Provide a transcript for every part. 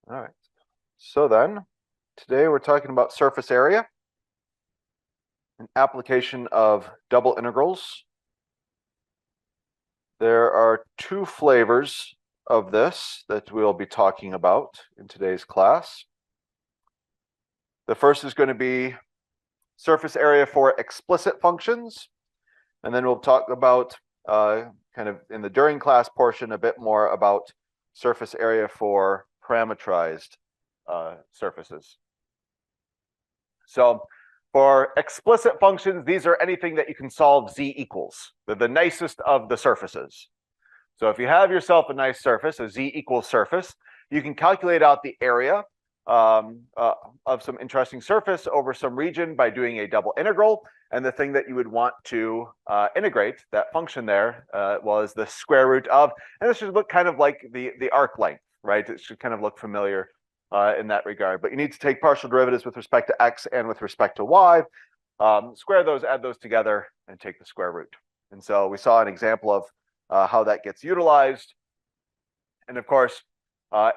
All right. So then, today we're talking about surface area, an application of double integrals. There are two flavors of this that we'll be talking about in today's class. The first is going to be surface area for explicit functions, and then we'll talk about kind of in the during class portion a bit more about surface area for parametrized surfaces. So for explicit functions, these are anything that you can solve z equals. They're the nicest of the surfaces. So if you have yourself a nice surface, a z equals surface, you can calculate out the area of some interesting surface over some region by doing a double integral. And the thing that you would want to integrate, that function there, was the square root of, and this should look kind of like the arc length, right? It should kind of look familiar in that regard. But you need to take partial derivatives with respect to x and with respect to y, square those, add those together, and take the square root. And so we saw an example of how that gets utilized. And of course,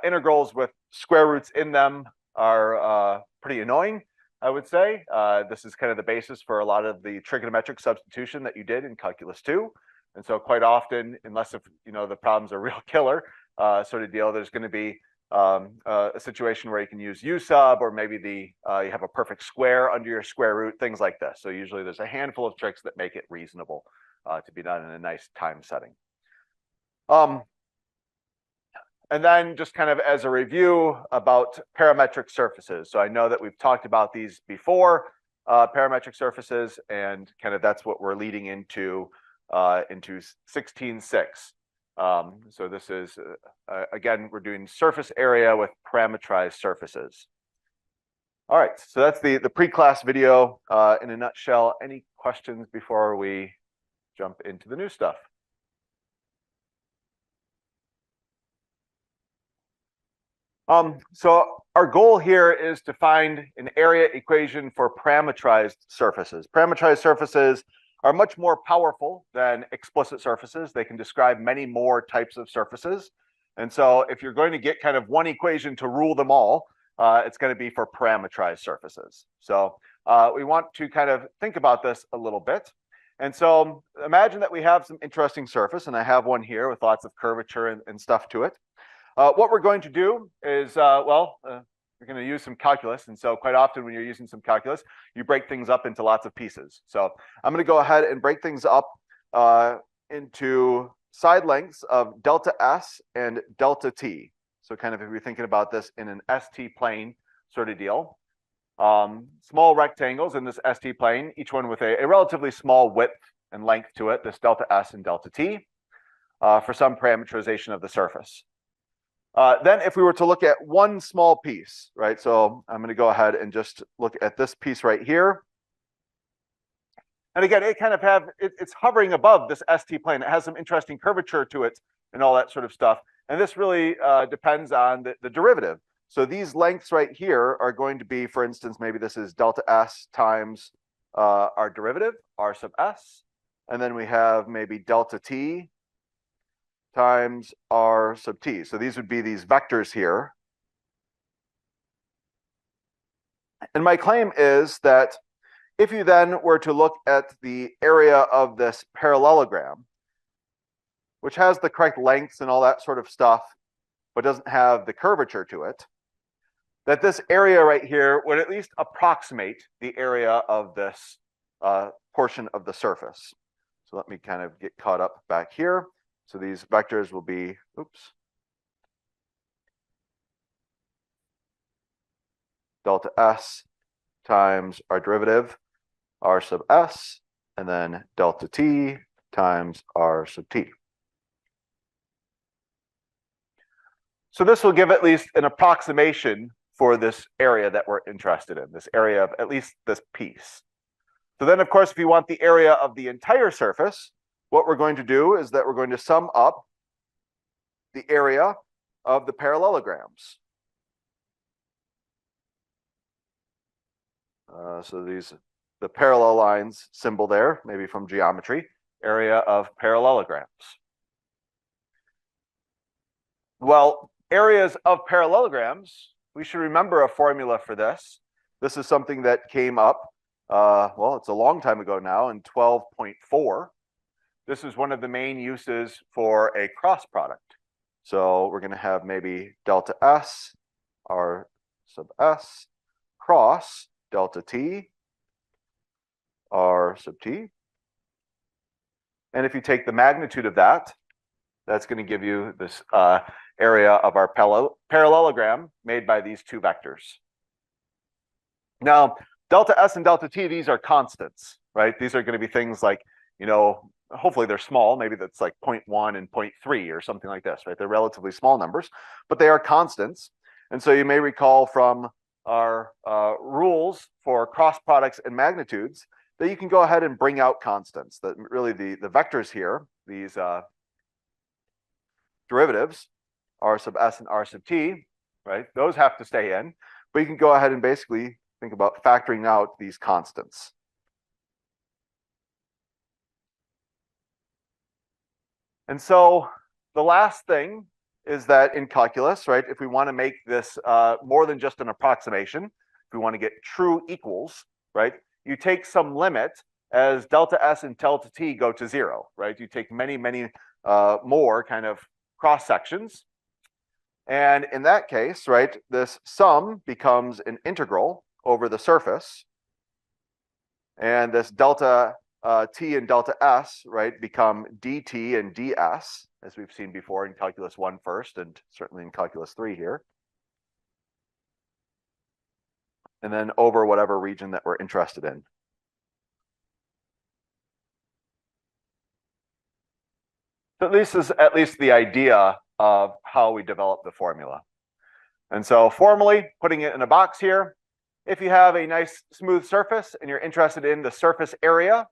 integrals with square roots in them are pretty annoying, I would say. This is kind of the basis for a lot of the trigonometric substitution that you did in Calculus 2. And so quite often, unless if the problem's a real killer sort of deal, there's going to be a situation where you can use u sub, or maybe you have a perfect square under your square root, things like this. So usually there's a handful of tricks that make it reasonable to be done in a nice time setting. And then just kind of as a review about parametric surfaces. So I know that we've talked about these before, parametric surfaces, and kind of that's what we're leading into 16.6. So this is, again, we're doing surface area with parametrized surfaces. All right, so that's the pre-class video in a nutshell. Any questions before we jump into the new stuff? So our goal here is to find an area equation for parametrized surfaces. Parametrized surfaces are much more powerful than explicit surfaces. They can describe many more types of surfaces. And so if you're going to get kind of one equation to rule them all, it's going to be for parametrized surfaces. So we want to kind of think about this a little bit. And so imagine that we have some interesting surface, and I have one here with lots of curvature and stuff to it. What we're going to do is, we're going to use some calculus. And so quite often when you're using some calculus, you break things up into lots of pieces. So I'm going to go ahead and break things up into side lengths of delta S and delta T. So kind of if you're thinking about this in an ST plane sort of deal. Small rectangles in this ST plane, each one with a relatively small width and length to it, this delta S and delta T, for some parameterization of the surface. Then if we were to look at one small piece, right? So I'm going to go ahead and just look at this piece right here. And again, it kind of it's hovering above this ST plane. It has some interesting curvature to it and all that sort of stuff. And this really depends on the derivative. So these lengths right here are going to be, for instance, maybe this is delta S times our derivative, R sub S. And then we have maybe delta T times R sub T. So these would be these vectors here. And my claim is that if you then were to look at the area of this parallelogram, which has the correct lengths and all that sort of stuff, but doesn't have the curvature to it, that this area right here would at least approximate the area of this portion of the surface. So let me kind of get caught up back here. So these vectors will be, delta S times our derivative, R sub S, and then delta T times R sub T. So this will give at least an approximation for this area that we're interested in, this area of at least this piece. So then, of course, if you want the area of the entire surface, what we're going to do is that we're going to sum up the area of the parallelograms. So the parallel lines symbol there, maybe from geometry, area of parallelograms. Well, areas of parallelograms, we should remember a formula for this. This is something that came up, well, it's a long time ago now in 12.4. This is one of the main uses for a cross product. So we're going to have maybe delta S, R sub S, cross delta T, R sub T. And if you take the magnitude of that, that's going to give you this area of our parallelogram made by these two vectors. Now, delta S and delta T, these are constants, right? These are going to be things like, you know, hopefully they're small. Maybe that's like 0.1 and 0.3 or something like this, right? They're relatively small numbers, but they are constants. And so you may recall from our rules for cross products and magnitudes that you can go ahead and bring out constants. That really the vectors here, these derivatives, R sub S and R sub T, right? Those have to stay in, but you can go ahead and basically think about factoring out these constants. And so the last thing is that in calculus, right, if we want to make this more than just an approximation, if we want to get true equals, right, you take some limit as delta S and delta T go to 0, right? You take many, many more kind of cross sections. And in that case, right, this sum becomes an integral over the surface. And this delta T and delta S, right, become dt and ds, as we've seen before in calculus 1 first, and certainly in calculus 3 here. And then over whatever region that we're interested in. So this is at least the idea of how we develop the formula. And so formally, putting it in a box here, if you have a nice smooth surface and you're interested in the surface area,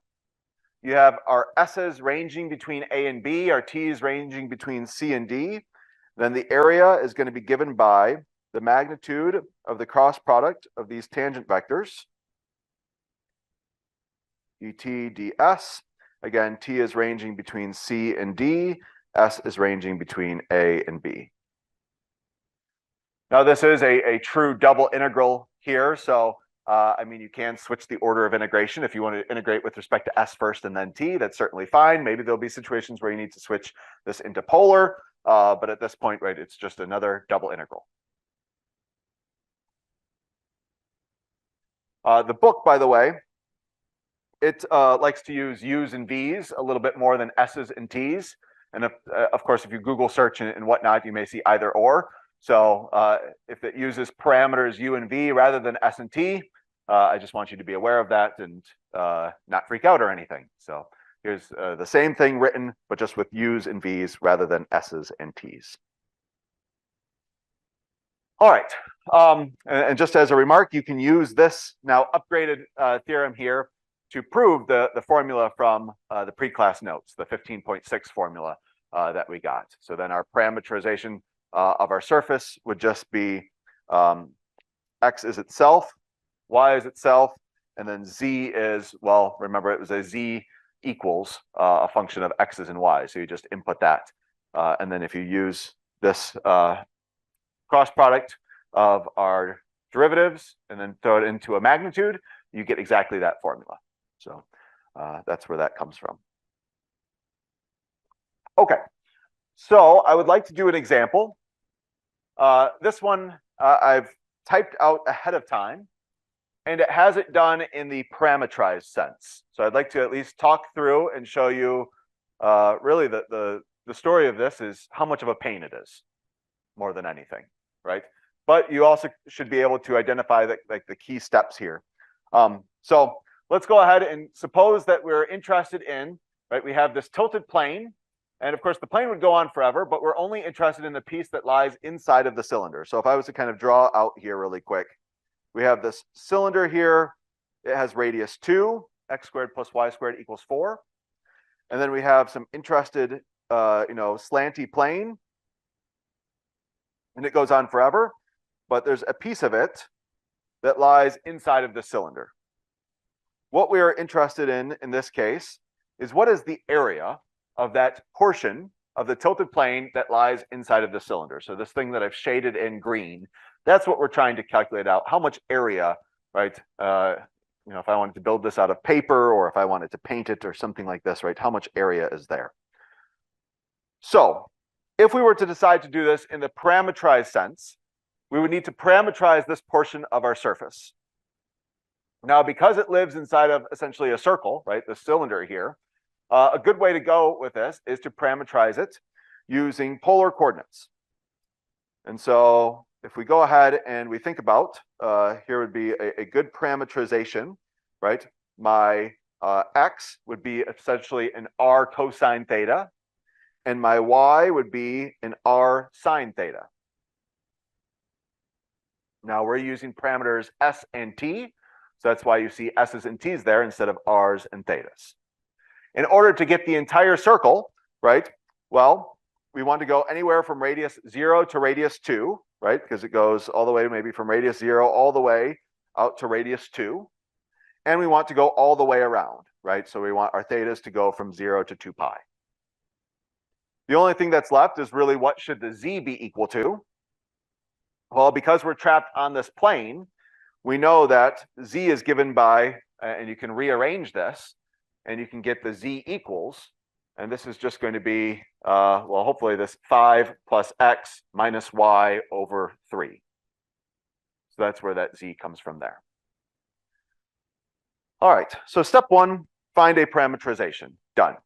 you have our S's ranging between A and B, our T's ranging between C and D. Then the area is going to be given by the magnitude of the cross product of these tangent vectors, dt ds. Again, T is ranging between C and D, S is ranging between A and B. Now this is a true double integral here, so I mean, you can switch the order of integration. If you want to integrate with respect to S first and then T, that's certainly fine. Maybe there'll be situations where you need to switch this into polar, but at this point, right, it's just another double integral. The book, by the way, it likes to use U's and V's a little bit more than S's and T's. And of course, if you Google search and whatnot, you may see either or. So if it uses parameters U and V rather than S and T, I just want you to be aware of that and not freak out or anything. So here's the same thing written, but just with U's and V's rather than S's and T's. All right, and just as a remark, you can use this now upgraded theorem here to prove the formula from the pre-class notes, the 15.6 formula that we got. So then our parameterization of our surface would just be x is itself, y is itself, and then z is, well, remember it was a z equals a function of x's and y's. So you just input that. And then if you use this cross product of our derivatives and then throw it into a magnitude, you get exactly that formula. So that's where that comes from. Okay, so I would like to do an example. This one I've typed out ahead of time, and it has it done in the parametrized sense. So I'd like to at least talk through and show you really the story of this is how much of a pain it is, more than anything, right? But you also should be able to identify the key steps here. So let's go ahead and suppose that we're interested in, right, we have this tilted plane, and of course the plane would go on forever, but we're only interested in the piece that lies inside of the cylinder. So if I was to kind of draw out here really quick, we have this cylinder here, it has radius 2, x squared plus y squared equals 4. And then we have some interested, slanty plane, and it goes on forever, but there's a piece of it that lies inside of the cylinder. What we are interested in this case is what is the area of that portion of the tilted plane that lies inside of the cylinder. So this thing that I've shaded in green, that's what we're trying to calculate out, how much area, right? You know, if I wanted to build this out of paper or if I wanted to paint it or something like this, right? How much area is there? So if we were to decide to do this in the parametrized sense, we would need to parametrize this portion of our surface. Now, because it lives inside of essentially a circle, right, the cylinder here, a good way to go with this is to parametrize it using polar coordinates. And so if we go ahead and we think about, here would be a good parametrization, right? My x would be essentially an r cosine theta, and my y would be an r sine theta. Now we're using parameters s and t, so that's why you see s's and t's there instead of r's and thetas. In order to get the entire circle, right, well, we want to go anywhere from radius 0 to radius 2, right, because it goes all the way maybe from radius 0 all the way out to radius 2. And we want to go all the way around, right? So we want our thetas to go from 0 to 2 pi. The only thing that's left is really what should the z be equal to? Well, because we're trapped on this plane, we know that z is given by, and you can rearrange this, and you can get the z equals, and this is just going to be, well, hopefully this 5 plus x minus y over 3. So that's where that z comes from there. All right, so step 1, find a parametrization. Done.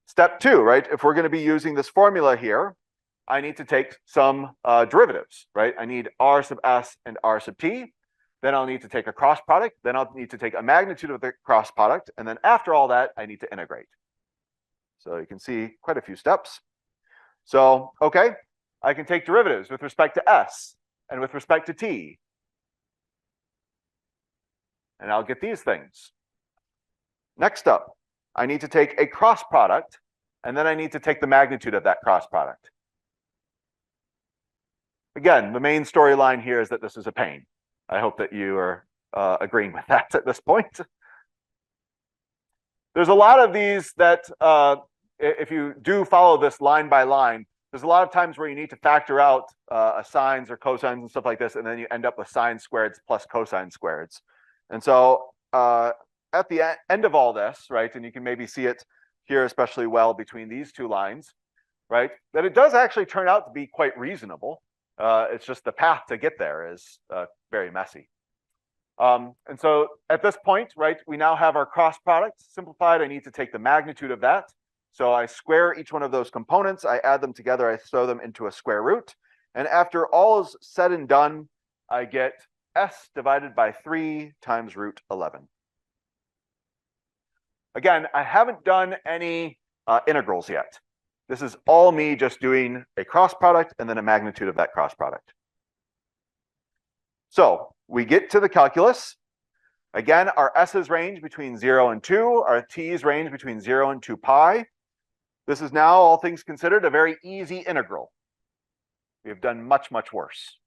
Step 2, right, if we're going to be using this formula here, I need to take some derivatives, right? I need r sub s and r sub t. Then I'll need to take a cross product. Then I'll need to take a magnitude of the cross product. And then after all that, I need to integrate. So you can see quite a few steps. So, okay, I can take derivatives with respect to s and with respect to t. And I'll get these things. Next up, I need to take a cross product, and then I need to take the magnitude of that cross product. Again, the main storyline here is that this is a pain. I hope that you are agreeing with that at this point. There's a lot of these that, if you do follow this line by line, there's a lot of times where you need to factor out sines or cosines and stuff like this, and then you end up with sine squareds plus cosine squareds. And so at the end of all this, right, and you can maybe see it here especially well between these two lines, right, that it does actually turn out to be quite reasonable. It's just the path to get there is very messy. And so at this point, right, we now have our cross product simplified. I need to take the magnitude of that. So I square each one of those components. I add them together. I throw them into a square root. And after all is said and done, I get s divided by 3 times root 11. Again, I haven't done any integrals yet. This is all me just doing a cross product and then a magnitude of that cross product. So we get to the calculus. Again, our s's range between 0 and 2. Our t's range between 0 and 2 pi. This is now, all things considered, a very easy integral. We've done much, much worse.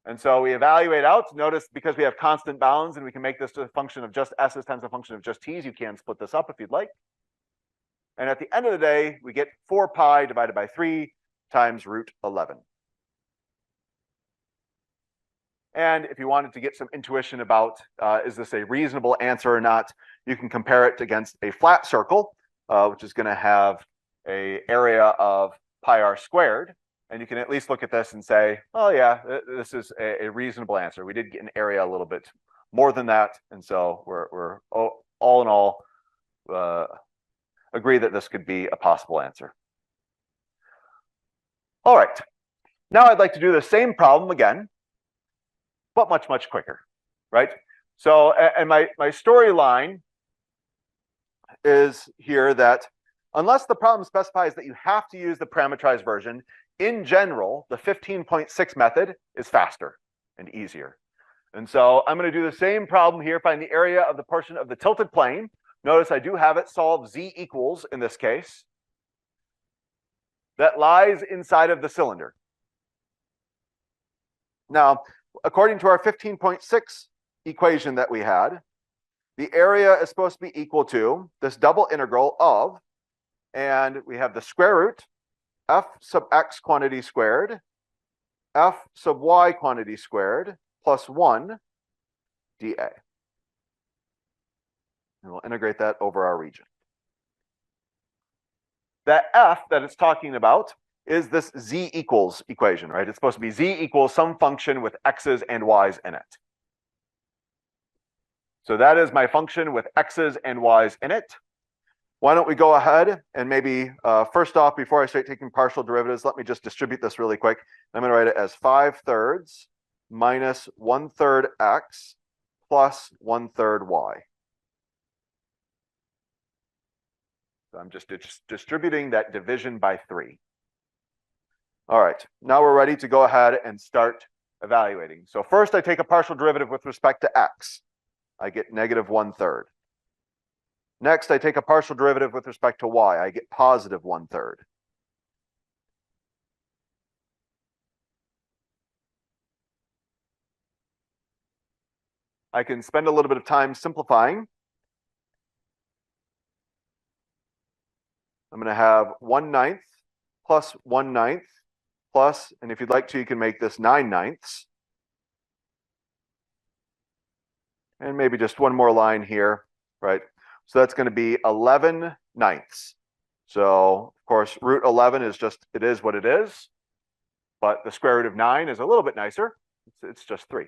And so we evaluate out. Notice because we have constant bounds and we can make this a function of just s's times a function of just t's, you can split this up if you'd like. And at the end of the day, we get 4 pi divided by 3 times root 11. And if you wanted to get some intuition about is this a reasonable answer or not, you can compare it against a flat circle, which is going to have an area of pi r squared. And you can at least look at this and say, oh yeah, this is a reasonable answer. We did get an area a little bit more than that. And so we're all in all agree that this could be a possible answer. All right, now I'd like to do the same problem again, but much, much quicker, right? So, and my storyline is here that unless the problem specifies that you have to use the parametrized version, in general, the 15.6 method is faster and easier. And so I'm going to do the same problem here, find the area of the portion of the tilted plane. Notice I do have it solve z equals, in this case, that lies inside of the cylinder. Now, according to our 15.6 equation that we had, the area is supposed to be equal to this double integral of, and we have the square root f sub x quantity squared, f sub y quantity squared, plus 1 dA. And we'll integrate that over our region. That f that it's talking about is this z equals equation, right? It's supposed to be z equals some function with x's and y's in it. So that is my function with x's and y's in it. Why don't we go ahead and maybe first off, before I start taking partial derivatives, let me just distribute this really quick. I'm going to write it as 5/3 minus 1/3 x plus 1/3 y. So I'm just distributing that division by 3. All right, now we're ready to go ahead and start evaluating. So first I take a partial derivative with respect to x. I get negative 1/3. Next, I take a partial derivative with respect to y. I get positive 1/3. I can spend a little bit of time simplifying. I'm going to have 1/9 plus 1/9 plus, and if you'd like to, you can make this 9/9. And maybe just one more line here, right? So that's going to be 11/9. So, of course, root 11 is just, it is what it is. But the square root of 9 is a little bit nicer. It's just 3.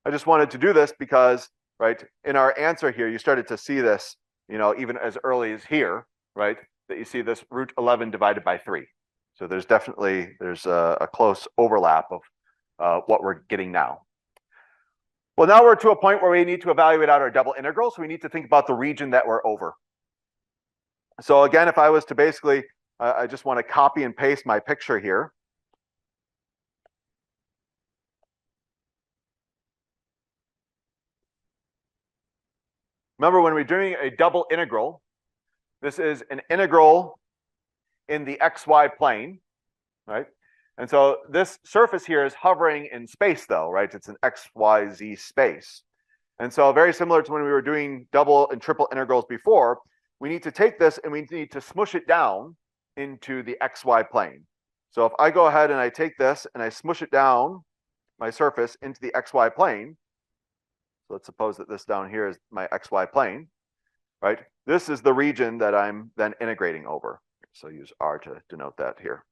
I just wanted to do this because, right, in our answer here, you started to see this, you know, even as early as here, right, that you see this root 11 divided by 3. So there's definitely, there's a close overlap of what we're getting now. Well, now we're to a point where we need to evaluate out our double integral, so we need to think about the region that we're over. So again, if I was to basically, I just want to copy and paste my picture here. Remember, when we're doing a double integral, this is an integral in the xy plane, right? And so this surface here is hovering in space though, right? It's an x, y, z space. And so very similar to when we were doing double and triple integrals before, we need to take this and we need to smush it down into the xy plane. So if I go ahead and I take this and I smush it down, my surface, into the xy plane, so let's suppose that this down here is my xy plane, right? This is the region that I'm then integrating over. So use R to denote that here.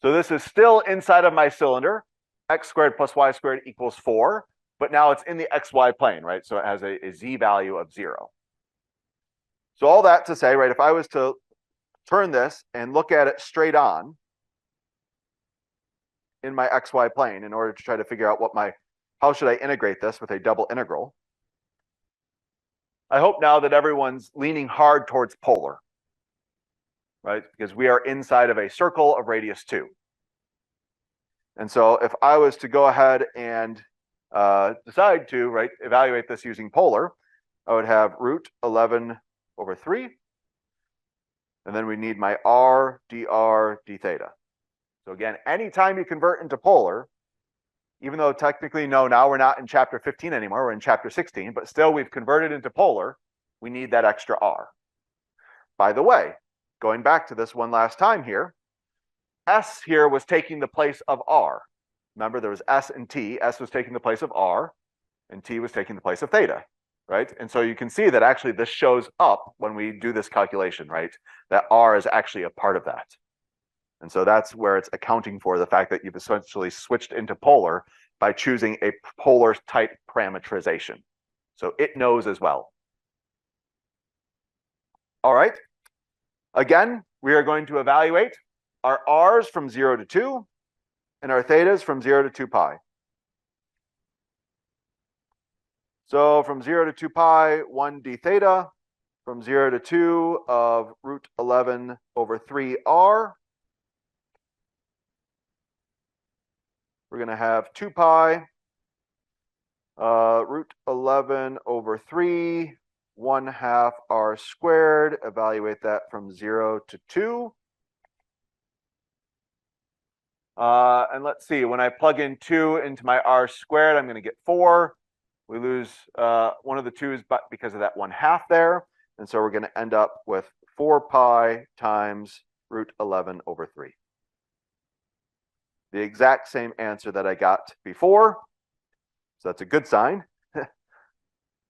So this is still inside of my cylinder. X squared plus y squared equals 4, but now it's in the xy plane, right? So it has a z value of 0. So all that to say, right, if I was to turn this and look at it straight on in my xy plane in order to try to figure out how should I integrate this with a double integral, I hope now that everyone's leaning hard towards polar, right? Because we are inside of a circle of radius 2. And so if I was to go ahead and decide to, right, evaluate this using polar, I would have root 11 over 3. And then we need my r, dr, d theta. So again, anytime you convert into polar, even though technically, no, now we're not in chapter 15 anymore, we're in chapter 16, but still we've converted into polar, we need that extra r. By the way, going back to this one last time here, S here was taking the place of R. Remember, there was S and T. S was taking the place of R, and T was taking the place of theta, right? And so you can see that actually this shows up when we do this calculation, right? That R is actually a part of that. And so that's where it's accounting for the fact that you've essentially switched into polar by choosing a polar type parametrization. So it knows as well. All right. Again, we are going to evaluate our r's from 0 to 2 and our thetas from 0 to 2 pi. So from 0 to 2 pi, 1 d theta, from 0 to 2 of root 11 over 3r. We're going to have 2 pi, root 11 over 3, 1/2 r squared. Evaluate that from 0 to 2. And let's see, when I plug in 2 into my r squared, I'm going to get 4. We lose one of the 2's, but because of that 1/2 there. And so we're going to end up with 4 pi times root 11 over 3. The exact same answer that I got before. So that's a good sign.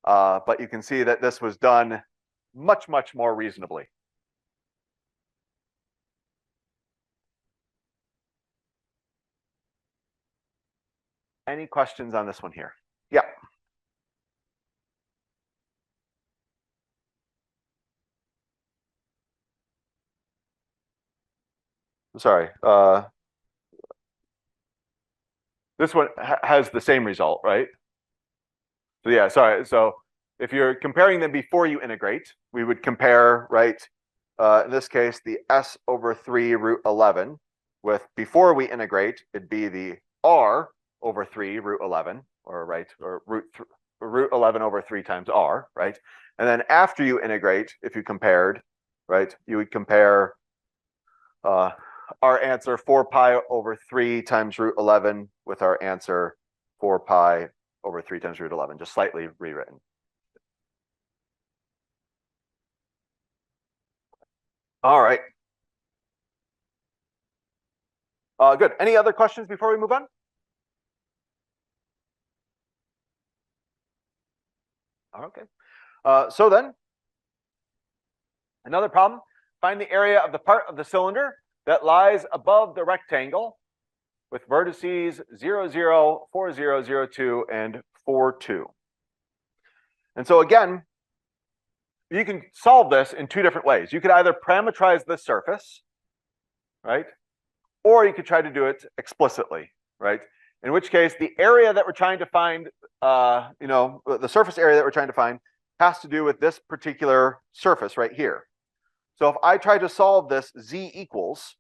But you can see that this was done much, much more reasonably. Any questions on this one here? Yeah. Sorry. This one has the same result, right? So yeah, sorry. So if you're comparing them before you integrate, we would compare, right? In this case, the s over 3 root 11 with before we integrate, it'd be the r over 3 root 11, or right, or root 11 over 3 times r, right? And then after you integrate, if you compared, right, you would compare our answer 4 pi over 3 times root 11 with our answer 4 pi over 3 times root 11, just slightly rewritten. All right. Good. Any other questions before we move on? Okay. So then, another problem. Find the area of the part of the cylinder that lies above the rectangle with vertices 0, 0, 4, 0, 0, 2, and 4, 2. And so again, you can solve this in 2 different ways. You could either parametrize the surface, right? Or you could try to do it explicitly, right? In which case, the area that we're trying to find, the surface area that we're trying to find has to do with this particular surface right here. So if I try to solve this z equals,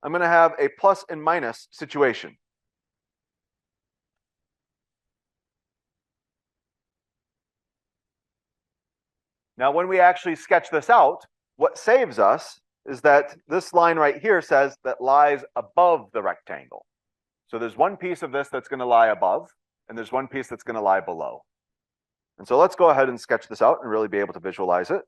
I'm going to have a plus and minus situation. Now, when we actually sketch this out, what saves us is that this line right here says that lies above the rectangle. So there's one piece of this that's going to lie above, and there's one piece that's going to lie below. And so let's go ahead and sketch this out and really be able to visualize it.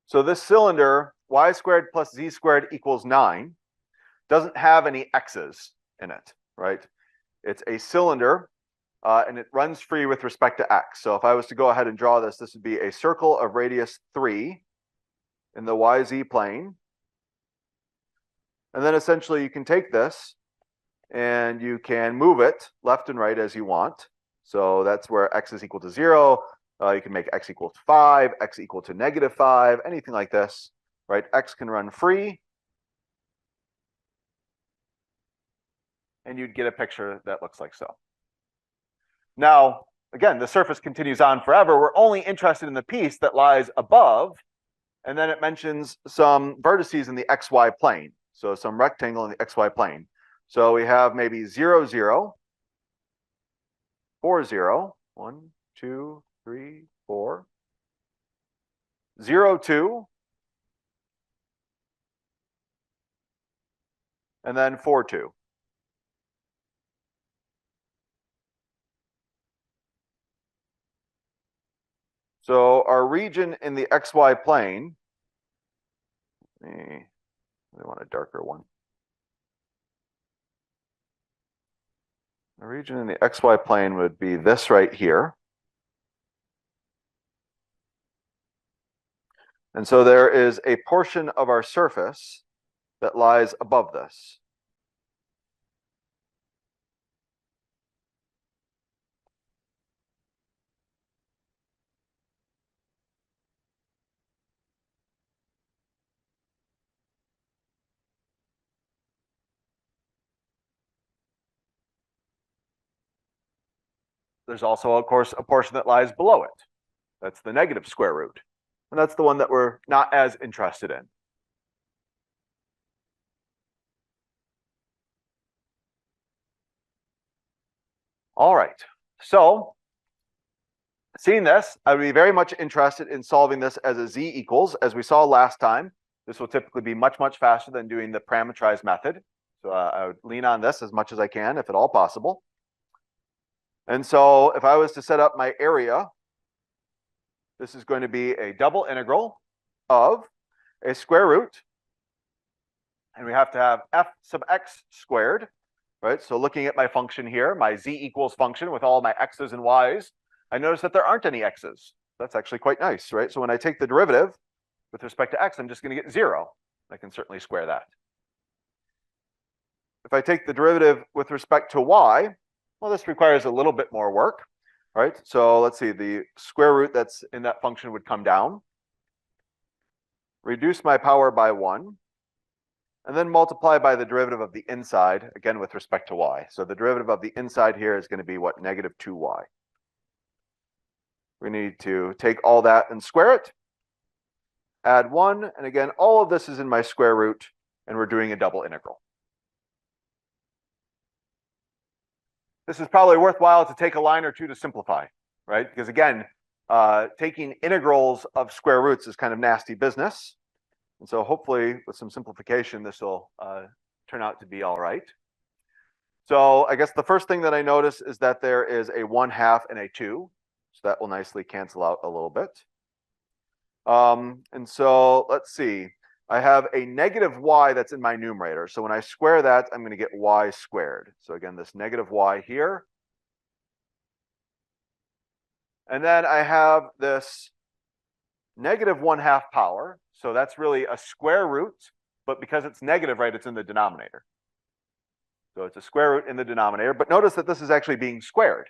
So this cylinder, y squared plus z squared equals 9, doesn't have any x's in it, right? It's a cylinder, and it runs free with respect to x. So if I was to go ahead and draw this, this would be a circle of radius 3 in the yz plane. And then essentially you can take this and you can move it left and right as you want. So that's where x is equal to 0. You can make x equal to 5, x equal to -5, anything like this, right? X can run free. And you'd get a picture that looks like so. Now, again, the surface continues on forever. We're only interested in the piece that lies above. And then it mentions some vertices in the xy plane. So some rectangle in the xy plane. So we have maybe 0, 0, 4, 0, 1, 2, 3, 4, 0, 2, and then 4, 2. So our region in the xy plane, we want a darker one. The region in the xy plane would be this right here. And so there is a portion of our surface that lies above this. There's also, of course, a portion that lies below it. That's the negative square root. And that's the one that we're not as interested in. All right. So seeing this, I would be very much interested in solving this as a z equals. As we saw last time, this will typically be much, much faster than doing the parametrized method. So I would lean on this as much as I can, if at all possible. And so if I was to set up my area, this is going to be a double integral of a square root. And we have to have f sub x squared, right? So looking at my function here, my z equals function with all my x's and y's, I notice that there aren't any x's. That's actually quite nice, right? So when I take the derivative with respect to x, I'm just going to get 0. I can certainly square that. If I take the derivative with respect to y, well, this requires a little bit more work, right? So let's see, the square root that's in that function would come down, reduce my power by 1, and then multiply by the derivative of the inside, again with respect to y. So the derivative of the inside here is going to be what? Negative 2y. We need to take all that and square it, add 1, and again, all of this is in my square root, and we're doing a double integral. This is probably worthwhile to take a line or two to simplify, right? Because again, taking integrals of square roots is kind of nasty business. And so hopefully with some simplification, this will turn out to be all right. So I guess the first thing that I notice is that there is a 1/2 and a 2. So that will nicely cancel out a little bit. And so let's see. I have a negative y that's in my numerator. So when I square that, I'm going to get y squared. So again, this negative y here. And then I have this negative 1/2 power. So that's really a square root, but because it's negative, right, it's in the denominator. So it's a square root in the denominator, but notice that this is actually being squared.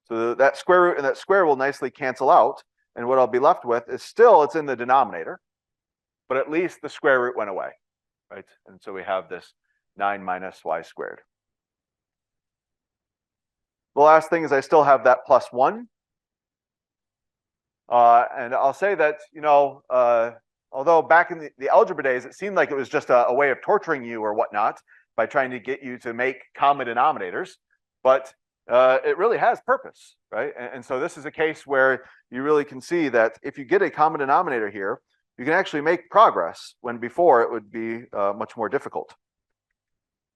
So that square root and that square will nicely cancel out. And what I'll be left with is still, it's in the denominator, but at least the square root went away, right? And so we have this 9 minus y squared. The last thing is I still have that plus 1. And I'll say that, you know, although back in the algebra days, it seemed like it was just a way of torturing you or whatnot by trying to get you to make common denominators, but it really has purpose, right? And so this is a case where you really can see that if you get a common denominator here, you can actually make progress when before it would be much more difficult.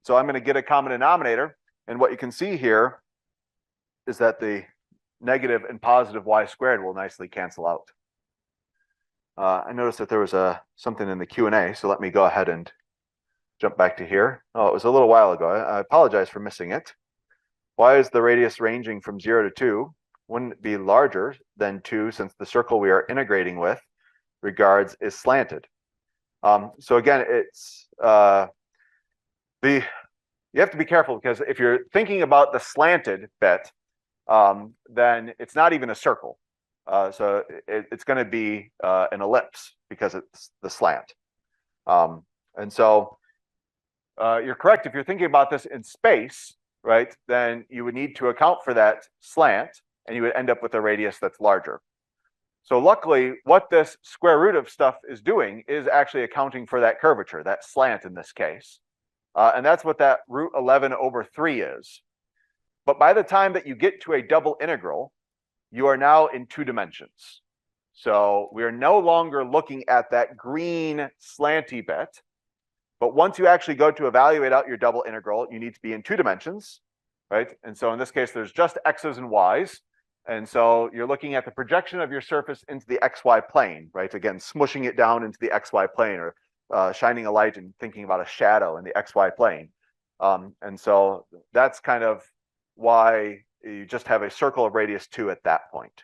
So I'm going to get a common denominator, and what you can see here is that the negative and positive y squared will nicely cancel out. I noticed that there was something in the Q&A, so let me go ahead and jump back to here. Oh, it was a little while ago. I apologize for missing it. Why is the radius ranging from 0 to 2? Wouldn't it be larger than 2 since the circle we are integrating with regards is slanted? So again, it's you have to be careful because if you're thinking about the slanted bit, then it's not even a circle. So it's going to be an ellipse because it's the slant. And so you're correct. If you're thinking about this in space, right, then you would need to account for that slant, and you would end up with a radius that's larger. So luckily, what this square root of stuff is doing is actually accounting for that curvature, that slant in this case. And that's what that root 11 over 3 is. But by the time that you get to a double integral, you are now in 2 dimensions. So we are no longer looking at that green slanty bit. But once you actually go to evaluate out your double integral, you need to be in 2 dimensions, right? And so in this case, there's just x's and y's. And so you're looking at the projection of your surface into the xy plane, right? Again, smushing it down into the xy plane, or shining a light and thinking about a shadow in the xy plane. And so that's kind of why you just have a circle of radius 2 at that point.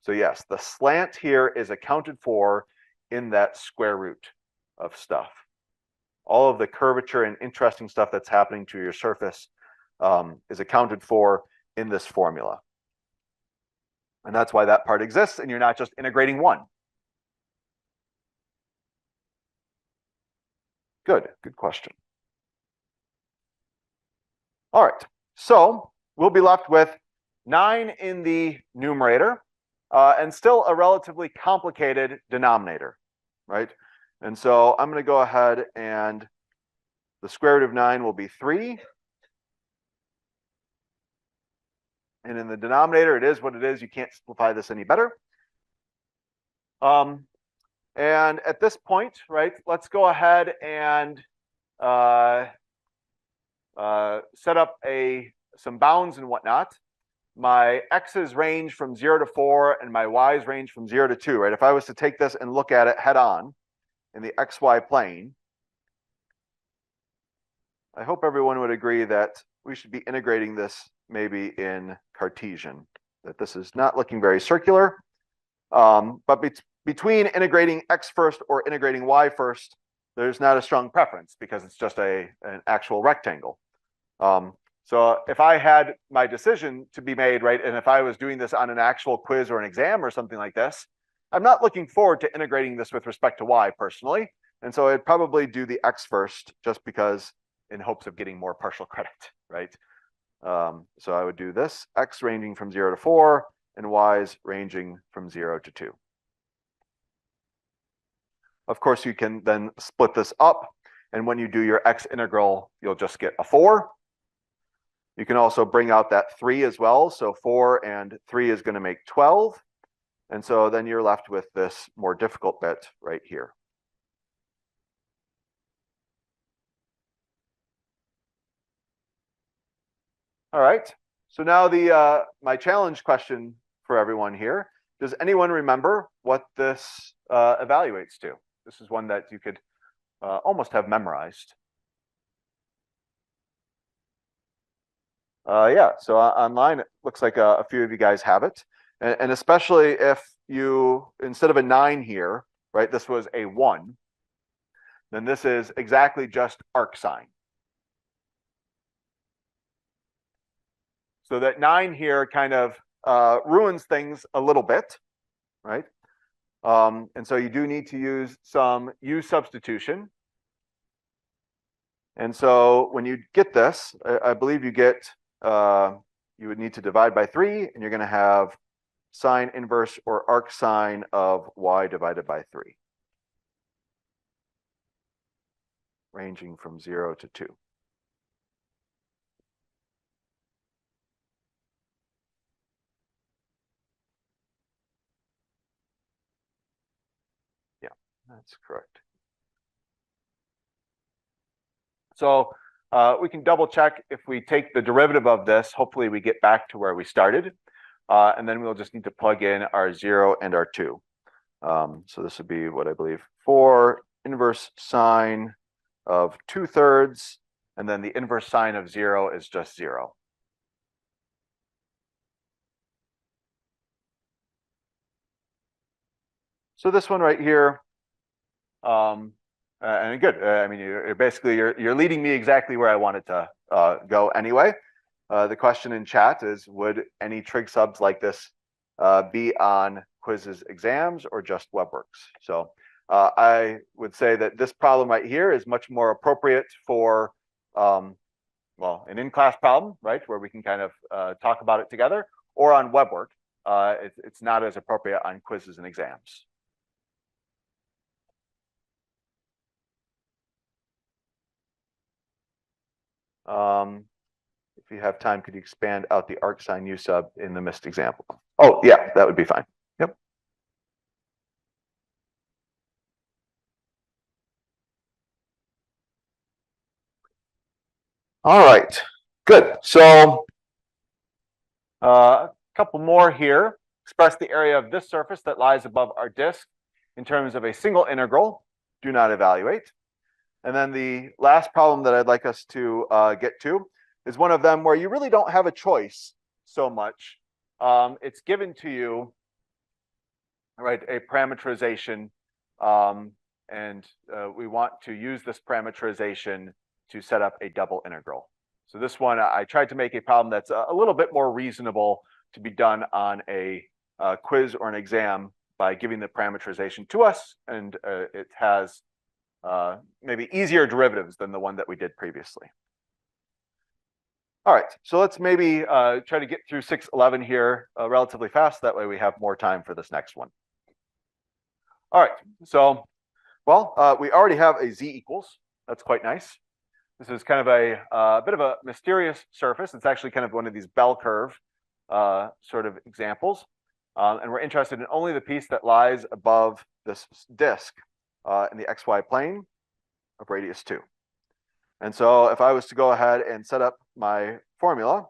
So yes, the slant here is accounted for in that square root of stuff. All of the curvature and interesting stuff that's happening to your surface is accounted for in this formula. And that's why that part exists, and you're not just integrating 1. Good question. All right, so we'll be left with 9 in the numerator and still a relatively complicated denominator, right? And so I'm going to go ahead and the square root of 9 will be 3. And in the denominator, it is what it is. You can't simplify this any better. And at this point, right, let's go ahead and set up some bounds and whatnot. My x's range from 0 to 4 and my y's range from 0 to 2, right? If I was to take this and look at it head on in the xy plane, I hope everyone would agree that we should be integrating this maybe in Cartesian, that this is not looking very circular. But between integrating x first or integrating y first, there's not a strong preference because it's just an actual rectangle. So if I had my decision to be made, right, and if I was doing this on an actual quiz or an exam or something like this, I'm not looking forward to integrating this with respect to y personally. And so I'd probably do the x first just because in hopes of getting more partial credit, right? So I would do this, x ranging from 0 to 4 and y's ranging from 0 to 2. Of course, you can then split this up. And when you do your x integral, you'll just get a 4. You can also bring out that 3 as well. So 4 and 3 is going to make 12. And so then you're left with this more difficult bit right here. All right. So now my challenge question for everyone here. Does anyone remember what this evaluates to? This is one that you could almost have memorized. Yeah, so online, it looks like a few of you guys have it. And especially if you, instead of a 9 here, right, this was a 1, then this is exactly just arcsine. So that 9 here kind of ruins things a little bit, right? And so you do need to use some U substitution. And so when you get this, I believe you get, you would need to divide by 3, and you're going to have sine inverse or arcsine of y divided by 3, ranging from 0 to 2. Yeah, that's correct. So we can double check if we take the derivative of this, hopefully we get back to where we started. And then we'll just need to plug in our 0 and our 2. So this would be what I believe 4 inverse sine of 2/3, and then the inverse sine of 0 is just 0. So this one right here, and good. I mean, you're leading me exactly where I wanted to go anyway. The question in chat is, would any trig subs like this be on quizzes, exams, or just WebWorks? So I would say that this problem right here is much more appropriate for, well, an in-class problem, right, where we can kind of talk about it together, or on WebWork. It's not as appropriate on quizzes and exams. If you have time, could you expand out the arcsine U sub in the missed example? Oh, yeah, that would be fine. Yep. All right, good. So a couple more here. Express the area of this surface that lies above our disk in terms of a single integral. Do not evaluate. And then the last problem that I'd like us to get to is one of them where you really don't have a choice so much. It's given to you, right, a parameterization, and we want to use this parameterization to set up a double integral. So this one, I tried to make a problem that's a little bit more reasonable to be done on a quiz or an exam by giving the parameterization to us, and it has maybe easier derivatives than the one that we did previously. All right, so let's maybe try to get through 611 here relatively fast. That way we have more time for this next one. All right, so, well, we already have a z equals. That's quite nice. This is kind of a bit of a mysterious surface. It's actually kind of one of these bell curve sort of examples. And we're interested in only the piece that lies above this disk in the XY plane of radius 2. And so if I was to go ahead and set up my formula,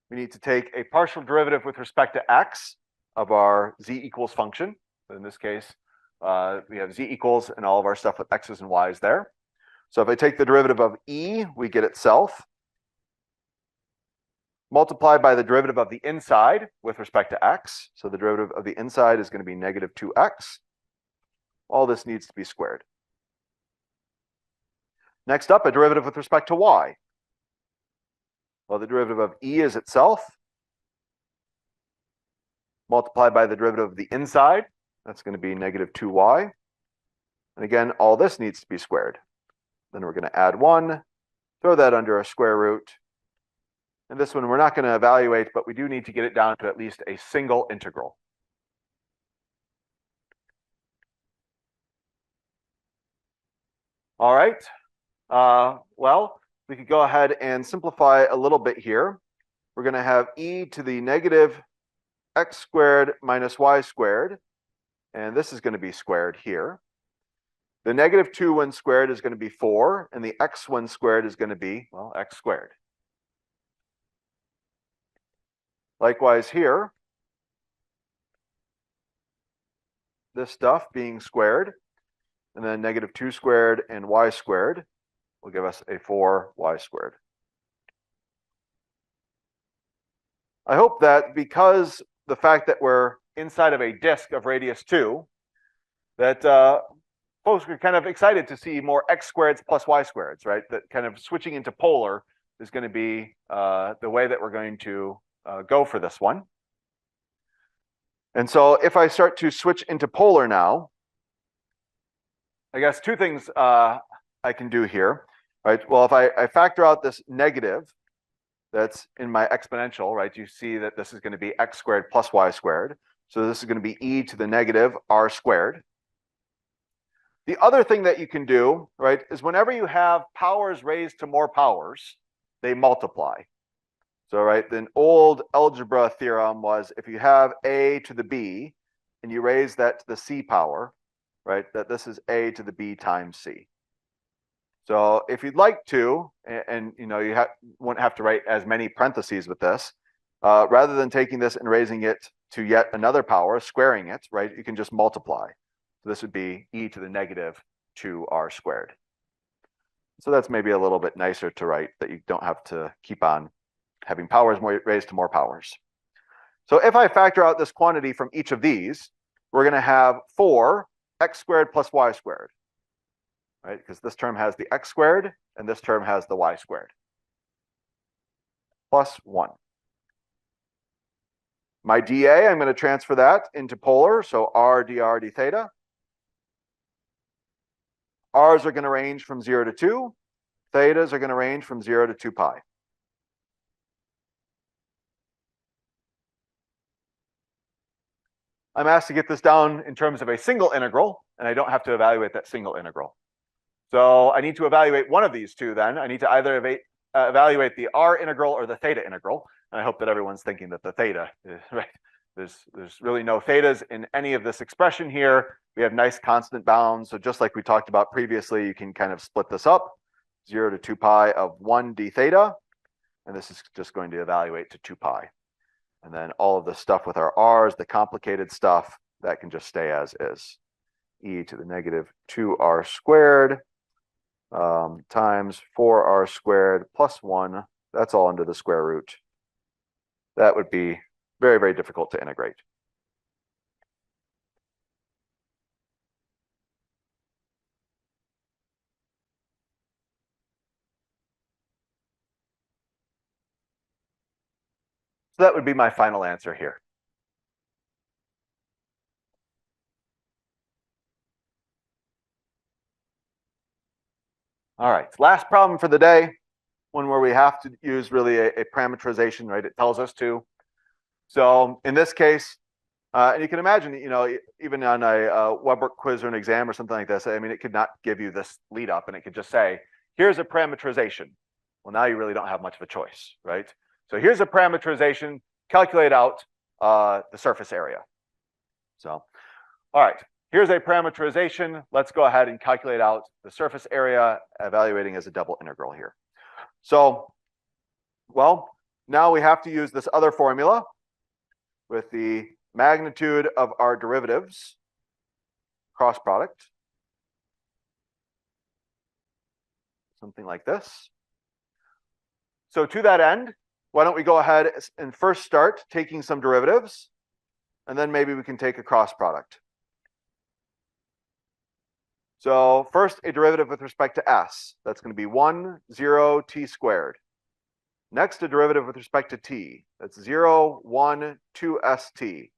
we need to take a partial derivative with respect to x of our z equals function. So in this case, we have z equals and all of our stuff with x's and y's there. So if I take the derivative of e, we get itself, multiplied by the derivative of the inside with respect to x. So the derivative of the inside is going to be negative 2x. All this needs to be squared. Next up, a derivative with respect to y. Well, the derivative of e is itself, multiplied by the derivative of the inside. That's going to be negative 2y. And again, all this needs to be squared. Then we're going to add 1, throw that under a square root. And this one we're not going to evaluate, but we do need to get it down to at least a single integral. All right. Well, we could go ahead and simplify a little bit here. We're going to have e to the negative x squared minus y squared. And this is going to be squared here. The negative 2 when squared is going to be 4. And the x when squared is going to be, well, x squared. Likewise here, this stuff being squared, and then negative 2 squared and y squared will give us a 4y squared. I hope that because the fact that we're inside of a disk of radius 2, that folks are kind of excited to see more x squareds plus y squareds, right? That kind of switching into polar is going to be the way that we're going to go for this one. And so if I start to switch into polar now, I guess two things I can do here, right? Well, if I factor out this negative that's in my exponential, right? You see that this is going to be x squared plus y squared. So this is going to be e to the negative r squared. The other thing that you can do, right, is whenever you have powers raised to more powers, they multiply. So, right, the old algebra theorem was if you have a to the b and you raise that to the c power, right, that this is a to the b times c. So if you'd like to, and you know, you wouldn't have to write as many parentheses with this, rather than taking this and raising it to yet another power, squaring it, right, you can just multiply. So this would be e to the negative 2r squared. So that's maybe a little bit nicer to write, that you don't have to keep on having powers raised to more powers. So if I factor out this quantity from each of these, we're going to have 4x squared plus y squared, right? Because this term has the x squared and this term has the y squared, plus 1. My dA, I'm going to transfer that into polar, so r dr d theta. R's are going to range from 0 to 2. Thetas are going to range from 0 to 2 pi. I'm asked to get this down in terms of a single integral, and I don't have to evaluate that single integral. So I need to evaluate one of these two then. I need to either evaluate the r integral or the theta integral. And I hope that everyone's thinking that the theta is right. There's really no thetas in any of this expression here. We have nice constant bounds. So just like we talked about previously, you can kind of split this up, 0 to 2 pi of 1 d theta. And this is just going to evaluate to 2 pi. And then all of the stuff with our r's, the complicated stuff, that can just stay as is. E to the negative 2r squared times 4r squared plus 1. That's all under the square root. That would be very, very difficult to integrate. So that would be my final answer here. All right, last problem for the day, one where we have to use really a parametrization, right? It tells us to. So in this case, and you can imagine, you know, even on a web work quiz or an exam or something like this, I mean, it could not give you this lead up and it could just say, here's a parametrization. well, now you really don't have much of a choice, right? So here's a parameterization, calculate out the surface area. So, all right, here's a parameterization. Let's go ahead and calculate out the surface area, evaluating as a double integral here. So, well, now we have to use this other formula with the magnitude of our derivatives, cross product, something like this. So to that end, why don't we go ahead and first start taking some derivatives, and then maybe we can take a cross product. So first, a derivative with respect to s. That's going to be 1, 0, t squared. Next, a derivative with respect to t. That's 0, 1, 2st.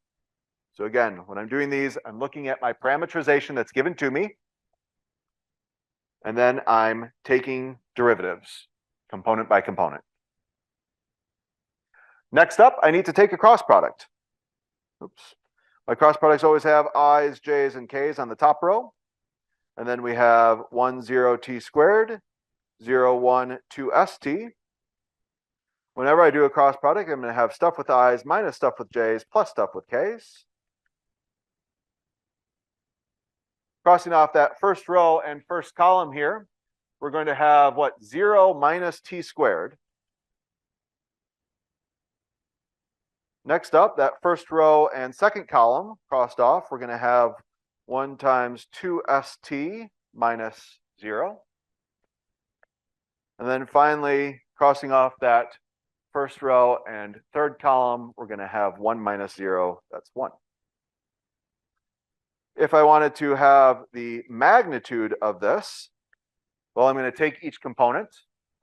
So again, when I'm doing these, I'm looking at my parameterization that's given to me, and then I'm taking derivatives, component by component. Next up, I need to take a cross product. Oops. My cross products always have i's, j's, and k's on the top row. And then we have 1, 0, t squared, 0, 1, 2st. Whenever I do a cross product, I'm going to have stuff with i's minus stuff with j's plus stuff with k's. Crossing off that first row and first column here, we're going to have what? 0 minus t squared. Next up, that first row and second column crossed off, we're going to have 1 times 2st minus 0. And then finally, crossing off that first row and third column, we're going to have 1 minus 0, that's 1. If I wanted to have the magnitude of this, well, I'm going to take each component,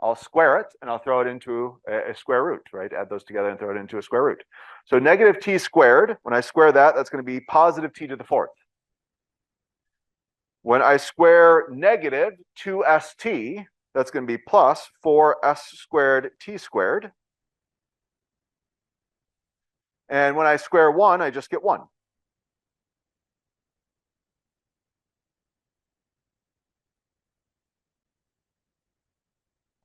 I'll square it, and I'll throw it into a square root, right? Add those together and throw it into a square root. So negative t squared, when I square that, that's going to be positive t to the 4th. When I square negative 2st, that's going to be plus 4s squared t squared. And when I square 1, I just get 1.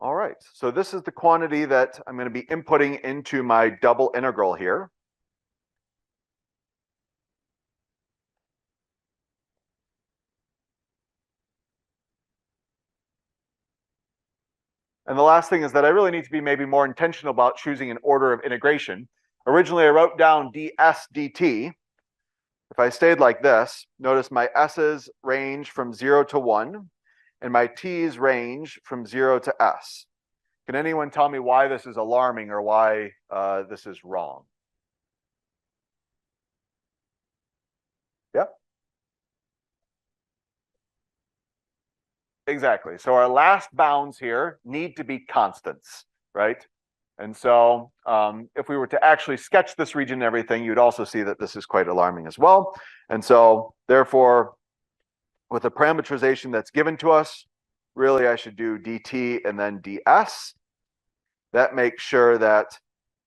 All right, so this is the quantity that I'm going to be inputting into my double integral here. And the last thing is that I really need to be maybe more intentional about choosing an order of integration. Originally, I wrote down ds dt. If I stayed like this, notice my s's range from 0 to 1, and my t's range from 0 to s. Can anyone tell me why this is alarming or why this is wrong? Yeah. Exactly. So our last bounds here need to be constants, right? And so if we were to actually sketch this region and everything, you'd also see that this is quite alarming as well. And so therefore, with the parameterization that's given to us, really I should do dt and then ds. That makes sure that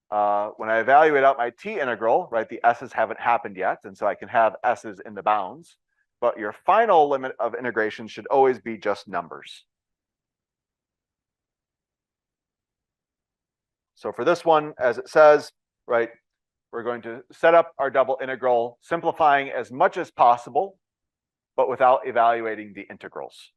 when I evaluate out my t integral, right, the s's haven't happened yet, and so I can have s's in the bounds. But your final limit of integration should always be just numbers. So for this one, as it says, right, we're going to set up our double integral, simplifying as much as possible, but without evaluating the integrals.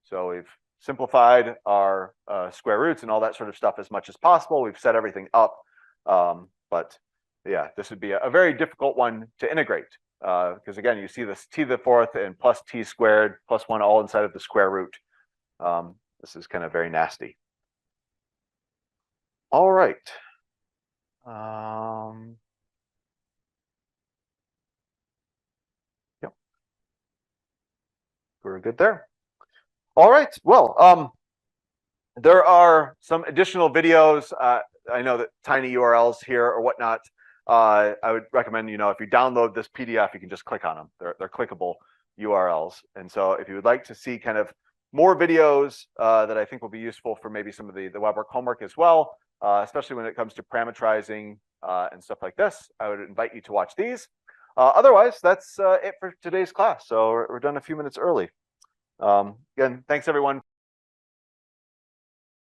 So we've simplified our square roots and all that sort of stuff as much as possible. We've set everything up. But yeah, this would be a very difficult one to integrate. Because again, you see this t to the 4th and plus t squared plus 1 all inside of the square root. This is kind of very nasty. All right. Yep. We're good there. All right. Well, there are some additional videos. I know that tiny URLs here or whatnot. I would recommend, if you download this PDF, you can just click on them. They're clickable URLs. And so if you would like to see kind of more videos that I think will be useful for maybe some of the web work homework as well, especially when it comes to parametrizing and stuff like this, I would invite you to watch these. Otherwise, that's it for today's class. So we're done a few minutes early. Again, thanks everyone.